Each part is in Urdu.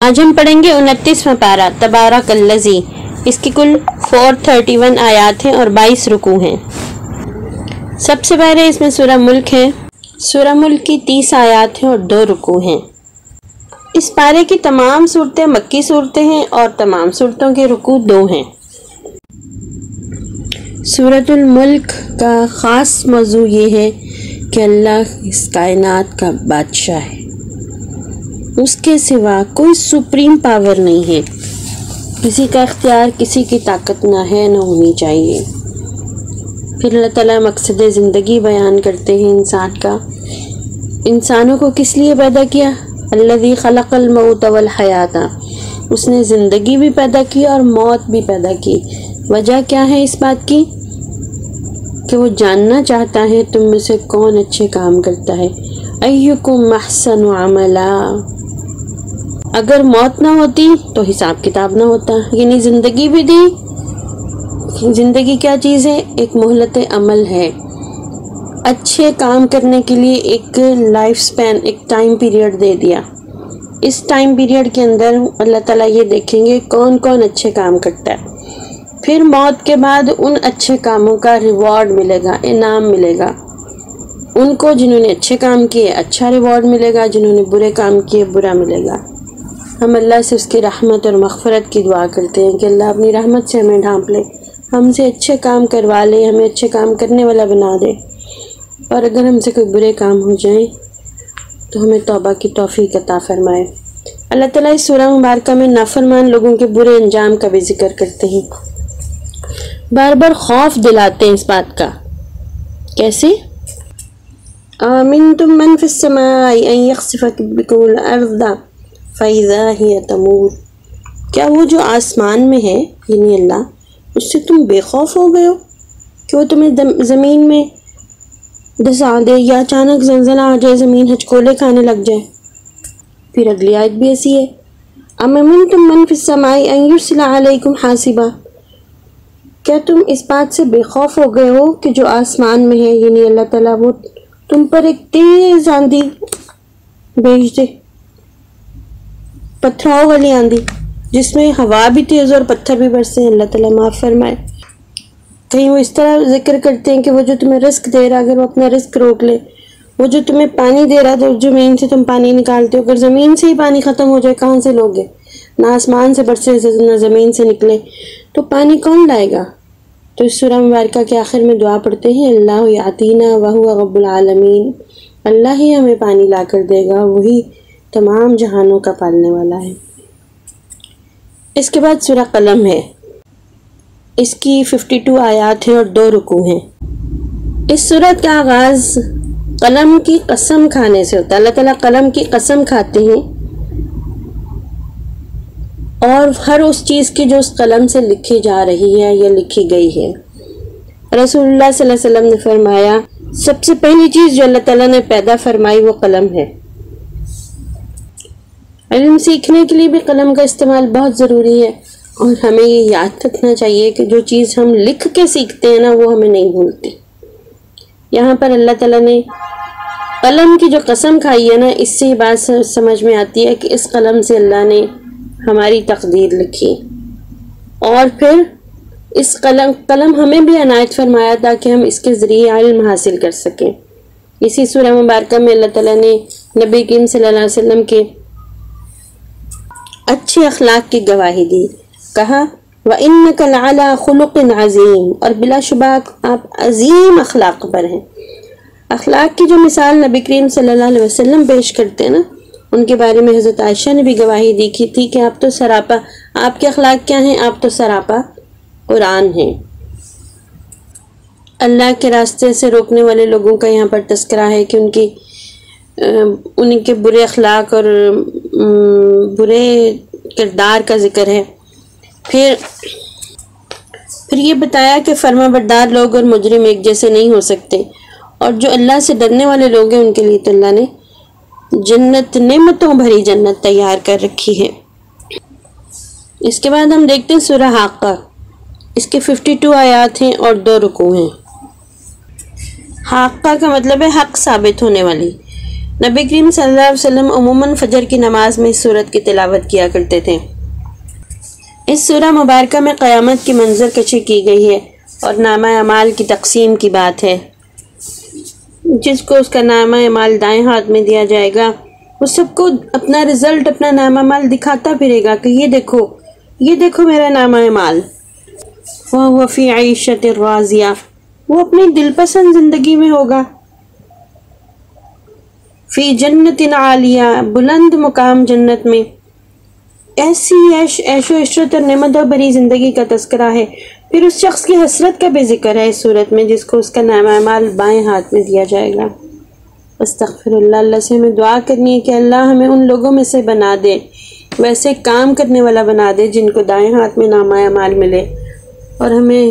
آج ہم پڑھیں گے 29واں پارہ تبارک الذی. اس کی کل 431 آیات ہیں اور 22 رکوع ہیں. سب سے پہلے اس میں سورہ ملک ہے. سورہ ملک کی 30 آیات ہیں اور 2 رکوع ہیں. اس پارے کی تمام صورتیں مکی صورتیں ہیں اور تمام صورتوں کے رکوع 2 ہیں. سورۃ الملک کا خاص موضوع یہ ہے کہ اللہ اس کائنات کا بادشاہ ہے. اس کے سوا کوئی سپریم پاور نہیں ہے. کسی کا اختیار کسی کی طاقت نہ ہے نہ ہونی چاہیے. پھر اللہ تعالیٰ مقصد زندگی بیان کرتے ہیں انسان کا. انسانوں کو کس لیے پیدا کیا؟ الذی خلق الموت والحیات. اس نے زندگی بھی پیدا کی اور موت بھی پیدا کی. وجہ کیا ہے اس بات کی؟ کہ وہ جاننا چاہتا ہے تم میں سے کون اچھے کام کرتا ہے. ایکم احسن عملا. اگر موت نہ ہوتی تو حساب کتاب نہ ہوتا. یعنی زندگی بھی دی. زندگی کیا چیز ہے؟ ایک مہلت عمل ہے. اچھے کام کرنے کے لیے ایک لائف سپین، ایک ٹائم پیریڈ دے دیا. اس ٹائم پیریڈ کے اندر اللہ تعالیٰ یہ دیکھیں گے کون کون اچھے کام کرتا ہے. پھر موت کے بعد ان اچھے کاموں کا ریوارڈ ملے گا، انعام ملے گا. ان کو جنہوں نے اچھے کام کیے اچھا ریوارڈ ملے گا، جنہوں نے برے کام کیے برا ملے گا. ہم اللہ سے اس کی رحمت اور مغفرت کی دعا کرتے ہیں کہ اللہ اپنی رحمت سے ہمیں ڈھانپ لے، ہم سے اچھے کام کروا لے، ہمیں اچھے کام کرنے والا بنا دے. اور اگر ہم سے کوئی برے کام ہو جائیں تو ہمیں توبہ کی توفیق عطا فرمائے. اللہ تعالیٰ اس سورہ مبارکہ میں نافرمان لوگوں کے برے انجام کا بھی ذکر کرتے ہیں. بار بار خوف دلاتے ہیں اس بات کا. کیسے؟ آمنتم من فی السماء ان یخسف بکم الارض فاذا ہی تمور. کیا وہ جو آسمان میں ہے یعنی اللہ، اس سے تم بے خوف ہو گئے ہو کہ وہ تمہیں زمین میں دھسا دے یا اچانک زلزلہ آ جائے، زمین ہچکولے کھانے لگ جائے. پھر اگلی آیت بھی ایسی ہے، امنتم من فی السماء ان یرسل علیکم حاصبا. کیا تم اس بات سے بے خوف ہو گئے ہو کہ جو آسمان میں ہے یعنی اللہ تعالیٰ وہ تم پر ایک تیز آندھی بھیج دے، پتھراؤ والی آندھی جس میں ہوا بھی تیز اور پتھر بھی برسے. اللہ تعالیٰ معاف فرمائے. کہیں وہ اس طرح ذکر کرتے ہیں کہ وہ جو تمہیں رزق دے رہا، اگر وہ اپنا رزق روک لے، وہ جو تمہیں پانی دے رہا تو زمین سے تم پانی نکالتے ہو، اگر زمین سے ہی پانی ختم ہو جائے کہاں سے لوگے؟ نہ آسمان سے برسے نہ زمین سے نکلے تو پانی کون لائے گا؟ تو اس سورہ مبارکہ کے آخر میں دعا پڑھتے ہیں، اللہ یعطینا وہو رب العالمین. اللہ ہی ہمیں پانی لا کر دے گا، وہی تمام جہانوں کا پالنے والا ہے. اس کے بعد سورہ قلم ہے. اس کی 52 آیات ہیں اور 2 رکوع ہیں. اس سورت کا آغاز قلم کی قسم کھانے سے ہوتا ہے. اللہ تعالیٰ قلم کی قسم کھاتے ہیں اور ہر اس چیز کی جو اس قلم سے لکھی جا رہی ہے یا لکھی گئی ہے. رسول اللہ صلی اللہ علیہ وسلم نے فرمایا سب سے پہلی چیز جو اللہ تعالیٰ نے پیدا فرمائی وہ قلم ہے. علم سیکھنے کے لیے بھی قلم کا استعمال بہت ضروری ہے اور ہمیں یہ یاد رکھنا چاہیے کہ جو چیز ہم لکھ کے سیکھتے ہیں نا وہ ہمیں نہیں بھولتی. یہاں پر اللہ تعالیٰ نے قلم کی جو قسم کھائی ہے نا، اس سے یہ بات سمجھ میں آتی ہے کہ اس قلم سے اللہ نے ہماری تقدیر لکھی اور پھر اس قلم ہمیں بھی عنایت فرمایا تاکہ ہم اس کے ذریعے علم حاصل کر سکیں. اسی سورہ مبارکہ میں اللہ تعالیٰ نے نبی کریم صلی اللہ علیہ وسلم کے اچھے اخلاق کی گواہی دی. کہا وَإِنَّكَ لَعَلَىٰ خُلُقٍ عَظِيمٍ، اور بلا شبہ آپ عظیم اخلاق پر ہیں. اخلاق کی جو مثال نبی کریم صلی اللہ علیہ وسلم پیش کرتے ہیں نا، ان کے بارے میں حضرت عائشہ نے بھی گواہی دی تھی کہ آپ تو سراپا، آپ کے اخلاق کیا ہیں؟ آپ تو سراپا قرآن ہیں. اللہ کے راستے سے روکنے والے لوگوں کا یہاں پر تذکرہ ہے کہ ان کے برے اخلاق اور برے کردار کا ذکر ہے. پھر یہ بتایا کہ فرما بردار لوگ اور مجرم ایک جیسے نہیں ہو سکتے، اور جو اللہ سے ڈرنے والے لوگ ہیں ان کے لیے تو اللہ نے جنت، نعمتوں بھری جنت تیار کر رکھی ہے. اس کے بعد ہم دیکھتے ہیں سورہ حاقہ. اس کے 52 آیات ہیں اور 2 رکوع ہیں. حاقہ کا مطلب ہے حق ثابت ہونے والی. نبی کریم صلی اللہ علیہ وسلم عموماً فجر کی نماز میں اس سورت کی تلاوت کیا کرتے تھے۔ اس سورہ مبارکہ میں قیامت کی منظر کشی کی گئی ہے اور نامہ اعمال کی تقسیم کی بات ہے۔ جس کو اس کا نامہ اعمال دائیں ہاتھ میں دیا جائے گا وہ سب کو اپنا رزلٹ، اپنا نامہ اعمال دکھاتا پھرے گا کہ یہ دیکھو میرا نامہ اعمال۔ وَهُوَ فِي عَيْشَةٍ رَاضِيَةٍ، وہ اپنی دل پسند زندگی میں ہوگا۔ فی جنت عالیہ، بلند مقام جنت میں، ایسی عیش و عشرت اور نعمتوں بھری زندگی کا تذکرہ ہے۔ پھر اس شخص کی حسرت کا بھی ذکر ہے اس صورت میں جس کو اس کا نامہ اعمال بائیں ہاتھ میں دیا جائے گا۔ استغفر اللہ، اللہ سے ہمیں دعا کرنی ہے کہ اللہ ہمیں ان لوگوں میں سے بنا دے، ویسے کام کرنے والا بنا دے جن کو دائیں ہاتھ میں نامہ اعمال ملے، اور ہمیں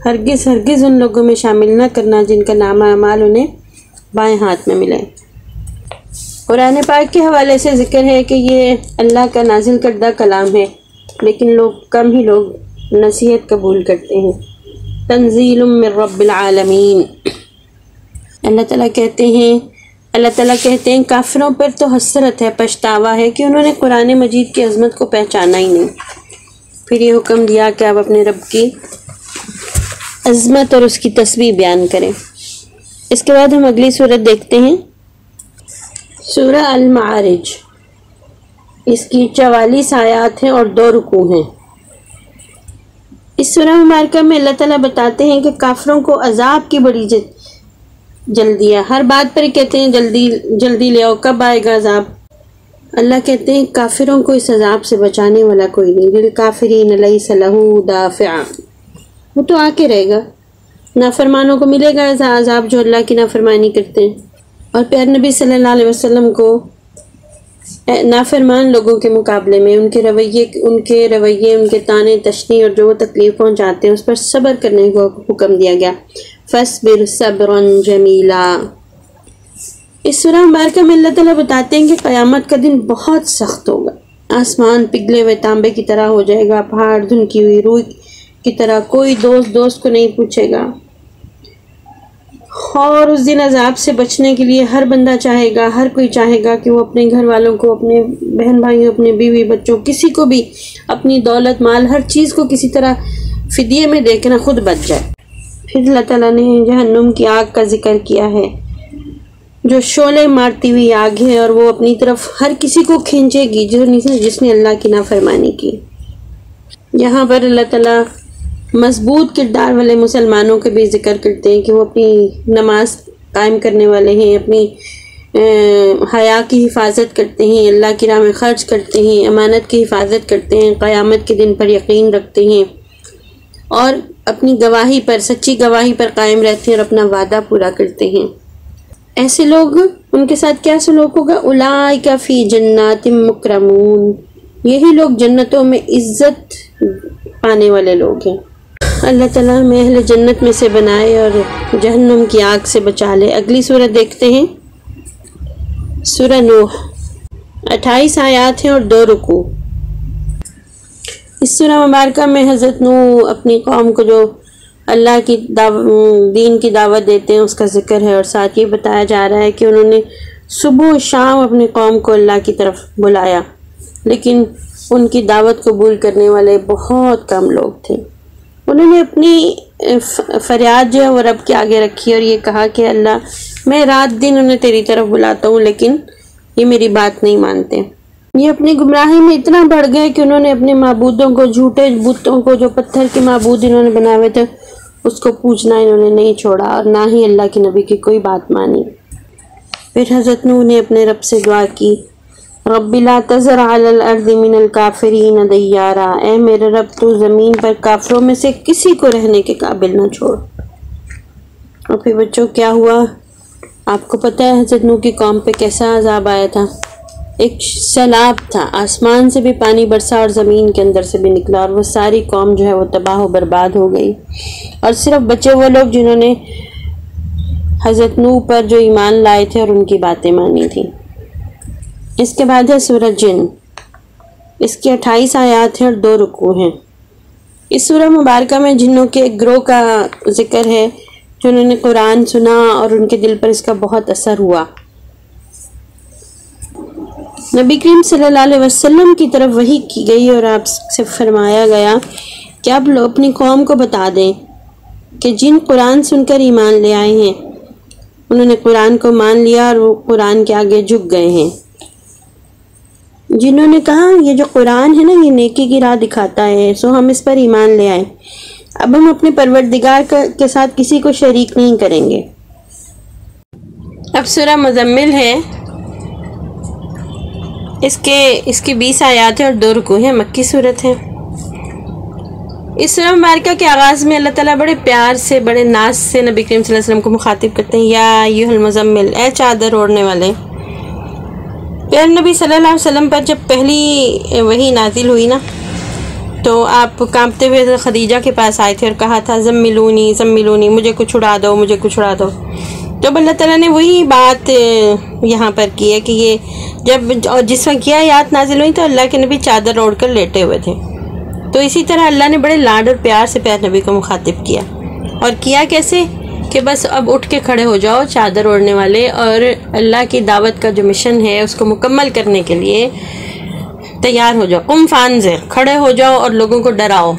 ہرگز ان لوگوں میں شامل نہ کرنا جن کا نامہ اعمال انہیں بائیں ہاتھ میں ملے۔ قرآن پاک کے حوالے سے ذکر ہے کہ یہ اللہ کا نازل کردہ کلام ہے، لیکن کم ہی لوگ نصیحت قبول کرتے ہیں۔ تنزیل من رب العالمین، اللہ تعالیٰ کہتے ہیں کافروں پر تو حسرت ہے، پچھتاوا ہے کہ انہوں نے قرآن مجید کی عظمت کو پہچانا ہی نہیں۔ پھر یہ حکم دیا کہ آپ اپنے رب کی عظمت اور اس کی تسبیح بیان کریں۔ اس کے بعد ہم اگلی سورت دیکھتے ہیں، سورہ المعارج۔ اس کی 44 آیات ہیں اور 2 رکوع ہیں۔ اس سورہ مبارکہ میں اللہ تعالیٰ بتاتے ہیں کہ کافروں کو عذاب کی بڑی جلدی ہے، ہر بات پر کہتے ہیں جلدی لے آؤ، کب آئے گا عذاب۔ اللہ کہتے ہیں کافروں کو اس عذاب سے بچانے والا کوئی نہیں، للکافرین لیس لہ دافع، وہ تو آ کے رہے گا، نافرمانوں کو ملے گا ایسا عذاب جو اللہ کی نافرمانی کرتے ہیں۔ اور پیارے نبی صلی اللہ علیہ وسلم کو نافرمان لوگوں کے مقابلے میں ان کے رویے، ان کے طعنے تشنیع اور جو وہ تکلیف پہنچاتے ہیں اس پر صبر کرنے کو حکم دیا گیا۔ فَاصْبِرْ صَبْرًا جَمِيلًا۔ اس سورہ مبارکہ میں اللہ تعالیٰ بتاتے ہیں کہ قیامت کا دن بہت سخت ہوگا، آسمان پگھلے ہوئے تانبے کی طرح ہو جائے گا، پہاڑ دھنکی ہوئی روئی کی طرح، کوئی دوست کو نہیں پوچھے گا، اور اس دن عذاب سے بچنے کے لیے ہر بندہ چاہے گا، ہر کوئی چاہے گا کہ وہ اپنے گھر والوں کو، اپنے بہن بھائیوں، اپنے بیوی بچوں، کسی کو بھی اپنی دولت مال ہر چیز کو کسی طرح فدیے میں دے کے نہ خود بچ جائے۔ پھر اللہ تعالیٰ نے جہنم کی آگ کا ذکر کیا ہے جو شعلے مارتی ہوئی آگ ہے، اور وہ اپنی طرف ہر کسی کو کھینچے گی جس نے اللہ کی نافرمانی کی۔ یہاں پر اللہ تعالیٰ مضبوط کردار والے مسلمانوں کے بھی ذکر کرتے ہیں کہ وہ اپنی نماز قائم کرنے والے ہیں، اپنی حیا کی حفاظت کرتے ہیں، اللہ کی راہ میں خرچ کرتے ہیں، امانت کی حفاظت کرتے ہیں، قیامت کے دن پر یقین رکھتے ہیں، اور اپنی گواہی پر، سچی گواہی پر قائم رہتے ہیں اور اپنا وعدہ پورا کرتے ہیں۔ ایسے لوگ، ان کے ساتھ کیا سلوک ہوگا؟ اولئک فی جنات مکرمون، یہی لوگ جنتوں میں عزت پانے والے لوگ ہیں۔ اللہ تعالیٰ ہمیں اہل جنت میں سے بنائے اور جہنم کی آگ سے بچا لے۔ اگلی سورت دیکھتے ہیں، سورہ نوح، 28 آیات ہیں اور 2 رکوع۔ اس سورہ مبارکہ میں حضرت نوح اپنی قوم کو جو اللہ کی دین کی دعوت دیتے ہیں اس کا ذکر ہے، اور ساتھ یہ بتایا جا رہا ہے کہ انہوں نے صبح و شام اپنی قوم کو اللہ کی طرف بلایا، لیکن ان کی دعوت قبول کرنے والے بہت کم لوگ تھے۔ انہوں نے اپنی فریاد جو ہے وہ رب کے آگے رکھی اور یہ کہا کہ اللہ، میں رات دن انہیں تیری طرف بلاتا ہوں لیکن یہ میری بات نہیں مانتے۔ یہ اپنی گمراہی میں اتنا بڑھ گئے کہ انہوں نے اپنے معبودوں کو، جھوٹے بتوں کو، جو پتھر کے معبود انہوں نے بنائے ہوئے تھے، اس کو پوجنا انہوں نے نہیں چھوڑا اور نہ ہی اللہ کے نبی کی کوئی بات مانی۔ پھر حضرت نوح نے اپنے رب سے دعا کی، رب لا تذر علی الارض من الکافرین دیارا، اے میرے رب تو زمین پر کافروں میں سے کسی کو رہنے کے قابل نہ چھوڑ۔ اور پھر بچوں کیا ہوا؟ آپ کو پتہ ہے حضرت نوح کی قوم پہ کیسا عذاب آیا تھا؟ ایک سیلاب تھا، آسمان سے بھی پانی برسا اور زمین کے اندر سے بھی نکلا، اور وہ ساری قوم جو ہے وہ تباہ و برباد ہو گئی، اور صرف بچے وہ لوگ جنہوں نے حضرت نوح پر جو ایمان لائے تھے اور ان کی باتیں مانی تھیں۔ اس کے بعد ہے سورہ جن، اس کی 28 آیات ہیں اور 2 رکوع ہیں۔ اس سورہ مبارکہ میں جنوں کے ایک گروہ کا ذکر ہے جنہوں نے قرآن سنا اور ان کے دل پر اس کا بہت اثر ہوا، نبی کریم صلی اللہ علیہ وسلم کی طرف وحی کی گئی اور آپ سے فرمایا گیا کہ آپ لوگ اپنی قوم کو بتا دیں کہ جن قرآن سن کر ایمان لے آئے ہیں انہوں نے قرآن کو مان لیا اور وہ قرآن کے آگے جھک گئے ہیں۔ جنہوں نے کہا یہ جو قرآن ہے نا یہ نیکی کی راہ دکھاتا ہے، سو ہم اس پر ایمان لے آئیں، اب ہم اپنے پروردگار کے ساتھ کسی کو شریک نہیں کریں گے۔ اب سورہ مزمل ہے، اس کی 20 آیات ہیں اور 2 رکوع ہیں، مکی صورت ہے۔ اس سورہ مبارکہ کے آغاز میں اللہ تعالیٰ بڑے پیار سے بڑے ناز سے نبی کریم صلی اللہ علیہ وسلم کو مخاطب کرتے ہیں، یا ایھا المزمل، اے چادر اوڑھنے والے۔ پھر نبی صلی اللہ علیہ وسلم پر جب پہلی وحی نازل ہوئی نا تو آپ کانپتے ہوئے خدیجہ کے پاس آئے تھے اور کہا تھا زملونی زملونی، مجھے کچھ اڑا دو، مجھے کچھ اڑا دو۔ جب اللہ تعالیٰ نے وہی بات یہاں پر کی ہے کہ یہ اور جس وقت یہ آیات نازل ہوئی تو اللہ کے نبی چادر اوڑھ کر لیٹے ہوئے تھے، تو اسی طرح اللہ نے بڑے لاڈ اور پیار سے پیارے نبی کو مخاطب کیا، اور کیا کیسے کہ بس اب اٹھ کے کھڑے ہو جاؤ چادر اوڑھنے والے، اور اللہ کی دعوت کا جو مشن ہے اس کو مکمل کرنے کے لیے تیار ہو جاؤ۔ قم فانذر، کھڑے ہو جاؤ اور لوگوں کو ڈراؤ۔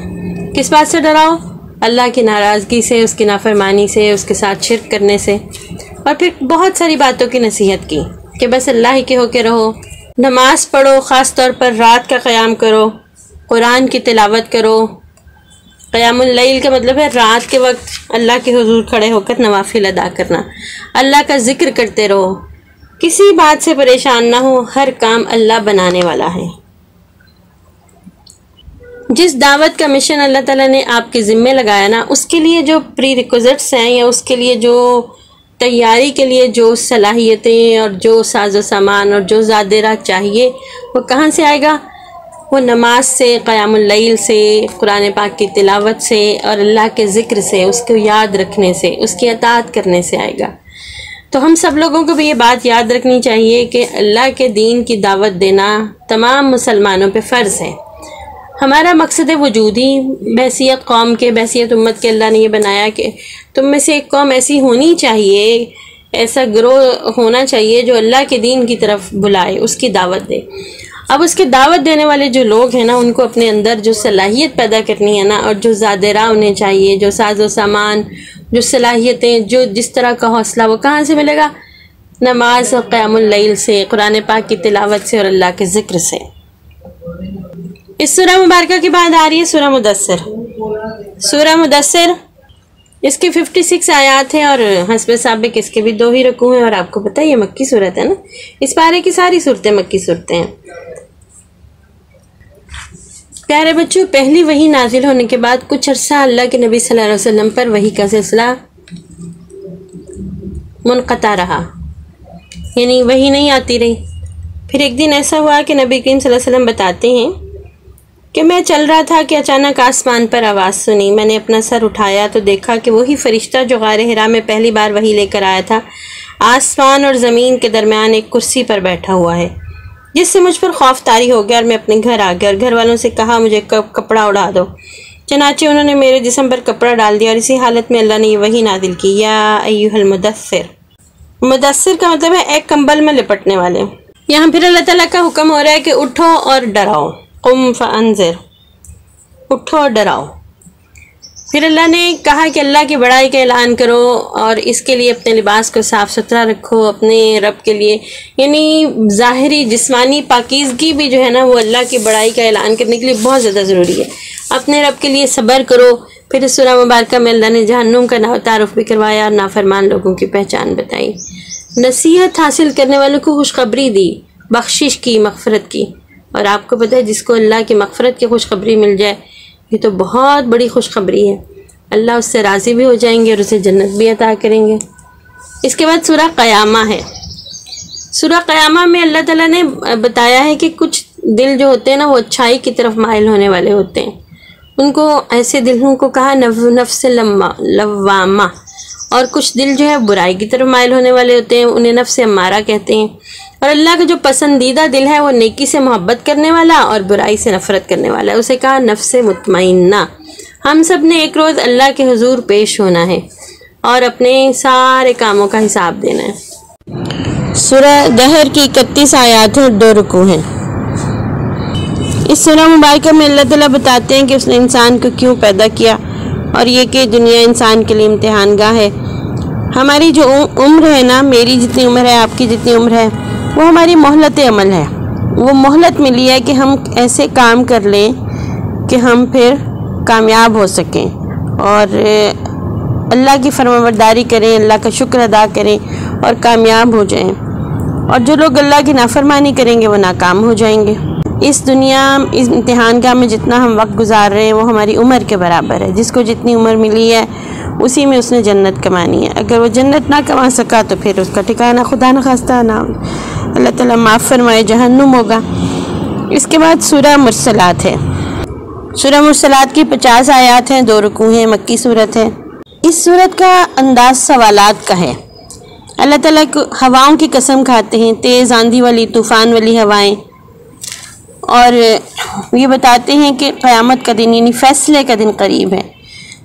کس بات سے ڈراؤ؟ اللہ کی ناراضگی سے، اس کی نافرمانی سے، اس کے ساتھ شرک کرنے سے، اور پھر بہت ساری باتوں کی نصیحت کی کہ بس اللہ ہی کے ہو کے رہو، نماز پڑھو، خاص طور پر رات کا قیام کرو، قرآن کی تلاوت کرو۔ قیام اللیل کا مطلب ہے رات کے وقت اللہ کے حضور کھڑے ہو کر نوافل ادا کرنا، اللہ کا ذکر کرتے رہو، کسی بات سے پریشان نہ ہو، ہر کام اللہ بنانے والا ہے۔ جس دعوت کا مشن اللہ تعالیٰ نے آپ کے ذمے لگایا نا، اس کے لیے جو پری ریکوزٹس ہیں یا اس کے لیے جو تیاری کے لیے جو صلاحیتیں اور جو ساز و سامان اور جو زادرہ چاہیے وہ کہاں سے آئے گا؟ وہ نماز سے، قیام اللیل سے، قرآن پاک کی تلاوت سے اور اللہ کے ذکر سے، اس کو یاد رکھنے سے، اس کی اطاعت کرنے سے آئے گا۔ تو ہم سب لوگوں کو بھی یہ بات یاد رکھنی چاہیے کہ اللہ کے دین کی دعوت دینا تمام مسلمانوں پہ فرض ہے۔ ہمارا مقصد وجود ہی بحیثیت قوم کے، بحیثیت امت کے اللہ نے یہ بنایا کہ تم میں سے ایک قوم ایسی ہونی چاہیے، ایسا گروہ ہونا چاہیے جو اللہ کے دین کی طرف بلائے، اس کی دعوت دے۔ اب اس کے دعوت دینے والے جو لوگ ہیں نا، ان کو اپنے اندر جو صلاحیت پیدا کرنی ہے نا، اور جو زادرہ انہیں چاہیے، جو ساز و سامان، جو صلاحیتیں، جو جس طرح کا حوصلہ، وہ کہاں سے ملے گا؟ نماز اور قیام اللیل سے، قرآن پاک کی تلاوت سے اور اللہ کے ذکر سے۔ اس سورہ مبارکہ کے بعد آ رہی ہے سورہ مدثر۔ سورہ مدثر، اس کے 56 آیات ہیں اور حسب سابق اس کے بھی 2 ہی رکوع ہیں، اور آپ کو پتہ ہے یہ مکی صورت ہے نا، اس پارے کی ساری صورتیں مکی صورتیں ہیں۔ پیارے بچوں، پہلی وحی نازل ہونے کے بعد کچھ عرصہ اللہ کے نبی صلی اللہ علیہ وسلم پر وحی کا سلسلہ منقطع رہا، یعنی وحی نہیں آتی رہی۔ پھر ایک دن ایسا ہوا کہ نبی کریم صلی اللہ علیہ وسلم بتاتے ہیں کہ میں چل رہا تھا کہ اچانک آسمان پر آواز سنی، میں نے اپنا سر اٹھایا تو دیکھا کہ وہی فرشتہ جو غار حرا میں پہلی بار وحی لے کر آیا تھا، آسمان اور زمین کے درمیان ایک کرسی پر بیٹھا ہوا ہے، جس سے مجھ پر خوف طاری ہو گیا اور میں اپنے گھر آ گیا اور گھر والوں سے کہا مجھے کپڑا اڑا دو۔ چنانچہ انہوں نے میرے جسم پر کپڑا ڈال دیا، اور اسی حالت میں اللہ نے یہ وحی نازل کی، یا ایھا المدثر۔ مدثر کا مطلب ہے ایک کمبل میں لپٹنے والے۔ یہاں پھر اللہ تعالیٰ کا حکم ہو رہا ہے کہ اٹھو اور ڈراؤ، قم فانذر، اٹھو اور ڈراؤ۔ پھر اللہ نے کہا کہ اللہ کی بڑائی کا اعلان کرو اور اس کے لیے اپنے لباس کو صاف ستھرا رکھو، اپنے رب کے لیے، یعنی ظاہری جسمانی پاکیزگی بھی جو ہے نا وہ اللہ کی بڑائی کا اعلان کرنے کے لیے بہت زیادہ ضروری ہے۔ اپنے رب کے لیے صبر کرو۔ پھر اس سورہ مبارکہ میں اللہ نے جہنم کا تعارف بھی کروایا اور نافرمان لوگوں کی پہچان بتائی، نصیحت حاصل کرنے والوں کو خوشخبری دی، بخشش کی، مغفرت کی۔ اور آپ کو پتہ ہے جس کو اللہ کی مغفرت کی خوشخبری مل جائے یہ تو بہت بڑی خوشخبری ہے، اللہ اس سے راضی بھی ہو جائیں گے اور اسے جنت بھی عطا کریں گے۔ اس کے بعد سورہ قیامہ ہے۔ سورہ قیامہ میں اللہ تعالیٰ نے بتایا ہے کہ کچھ دل جو ہوتے ہیں نا وہ اچھائی کی طرف مائل ہونے والے ہوتے ہیں، ان کو ایسے دلوں کو کہا نفس لوامہ، اور کچھ دل جو ہے برائی کی طرف مائل ہونے والے ہوتے ہیں، انہیں نفس امارہ کہتے ہیں۔ اور اللہ کا جو پسندیدہ دل ہے وہ نیکی سے محبت کرنے والا اور برائی سے نفرت کرنے والا ہے، اسے کہا نفس مطمئنہ۔ ہم سب نے ایک روز اللہ کے حضور پیش ہونا ہے اور اپنے سارے کاموں کا حساب دینا ہے۔ سورہ دہر کی 31 آیات ہیں اور 2 رکوع ہیں۔ اس سورہ مبارکہ میں اللہ تعالیٰ بتاتے ہیں کہ اس نے انسان کو کیوں پیدا کیا اور یہ کہ دنیا انسان کے لیے امتحان گاہ ہے۔ ہماری جو عمر ہے نا، میری جتنی عمر ہے، آپ کی جتنی عمر ہے، وہ ہماری مہلت عمل ہے۔ وہ مہلت ملی ہے کہ ہم ایسے کام کر لیں کہ ہم پھر کامیاب ہو سکیں اور اللہ کی فرمانبرداری کریں، اللہ کا شکر ادا کریں اور کامیاب ہو جائیں۔ اور جو لوگ اللہ کی نافرمانی کریں گے وہ ناکام ہو جائیں گے۔ اس دنیا اس امتحان گاہ میں جتنا ہم وقت گزار رہے ہیں وہ ہماری عمر کے برابر ہے۔ جس کو جتنی عمر ملی ہے اسی میں اس نے جنت کمانی ہے۔ اگر وہ جنت نہ کما سکا تو پھر اس کا ٹھکانہ خدا نخواستہ نہ، اللہ تعالیٰ معاف فرمائے، جہنم ہوگا۔ اس کے بعد سورہ مرسلات ہے۔ سورہ مرسلات کی 50 آیات ہیں، 2 رکوع ہیں، مکی صورت ہے۔ اس صورت کا انداز سوالات کا ہے۔ اللہ تعالیٰ کو ہواؤں کی قسم کھاتے ہیں، تیز آندھی والی، طوفان والی ہوائیں، اور یہ بتاتے ہیں کہ قیامت کا دن یعنی فیصلے کا دن قریب ہے۔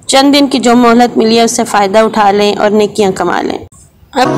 چند دن کی جو مہلت ملی ہے اس سے فائدہ اٹھا لیں اور نیکیاں کما لیں۔ اب